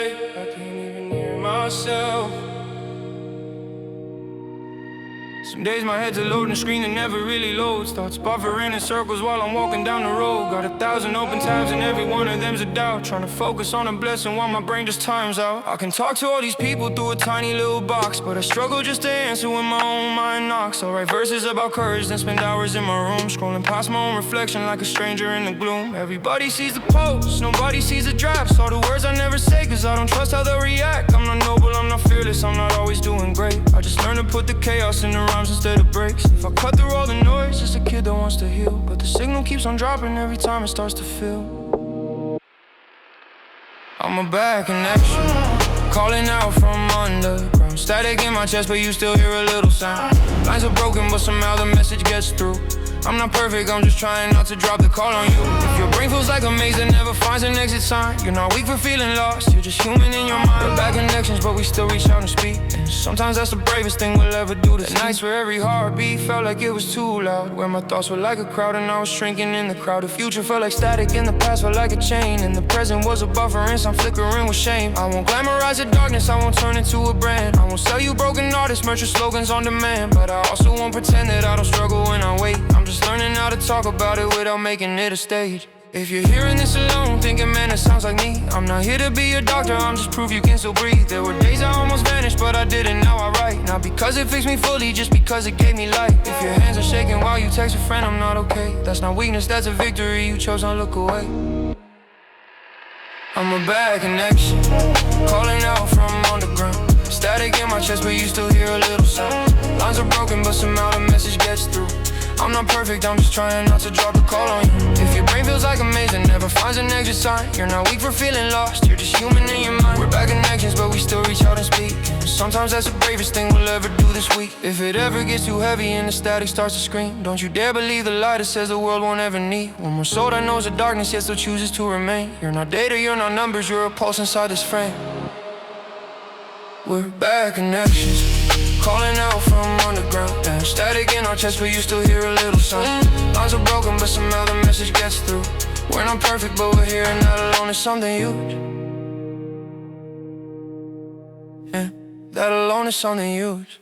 away, I can't even hear myself. Some days my head's a loading screen that never really loads. Thoughts buffering in circles while I'm walking down the road. Got 1,000 open tabs and every one of them's a doubt. Trying to focus on a blessing while my brain just times out. I can talk to all these people through a tiny little box, but I struggle just to answer when my own mind knocks. I'll write verses about courage, then spend hours in my room, scrolling past my own reflection like a stranger in the gloom. Everybody sees the posts, nobody sees the drafts. All the words I never say, cause I don't trust how they'll react. I'm not noble, I'm not fearless, I'm not always doing great. I just learned to put the chaos in the rhymes instead of breaks. If I cut through all the noise, just a kid that wants to heal, but the signal keeps on dropping every time it starts to feel. I'm a bad connection, calling out from underground. Static in my chest, but you still hear a little sound. Lines are broken, but somehow the message gets through. I'm not perfect, I'm just trying not to drop the call on you. If your brain feels like a maze that never finds an exit sign, you're not weak for feeling lost, you're just human in your mind. We're bad connections, but we still reach out and speak, and sometimes that's the bravest thing we'll ever do. The nights where every heartbeat felt like it was too loud, where my thoughts were like a crowd and I was shrinking in the crowd. The future felt like static, in the past felt like a chain, and the present was a buffer and some flickering with shame. I won't glamorize the darkness, I won't turn it to a brand. I won't sell you broken artists, merch your slogans on demand, but I also won't pretend that I don't struggle when I wait. I'm just learning how to talk about it without making it a stage. If you're hearing this alone, thinking man it sounds like me, I'm not here to be a doctor, I'm just proof you can still breathe. There were days I almost vanished, but I didn't, now I write. Not because it fixed me fully, just because it gave me light. If your hands are shaking while you text a friend, I'm not okay. That's not weakness, that's a victory, you chose not look away. I'm a bad connection, calling out from underground. Static in my chest, but you still hear a little sound. Lines are broken, but somehow the message gets through. I'm not perfect, I'm just trying not to drop the call on you. If your brain feels like a maze and never finds an exit sign, you're not weak for feeling lost, you're just human in your mind. We're bad connections, but we still reach out and speak, and sometimes that's the bravest thing we'll ever do this week. If it ever gets too heavy and the static starts to scream, don't you dare believe the lie that says the world won't ever need one more soul that knows the darkness yet still chooses to remain. You're not data, you're not numbers, you're a pulse inside this frame. We're bad connections, calling out from underground. And static in our chest, but you still hear a little sound. Lines are broken, but somehow the message gets through. We're not perfect, but we're here, and that alone is something huge. Yeah, that alone is something huge.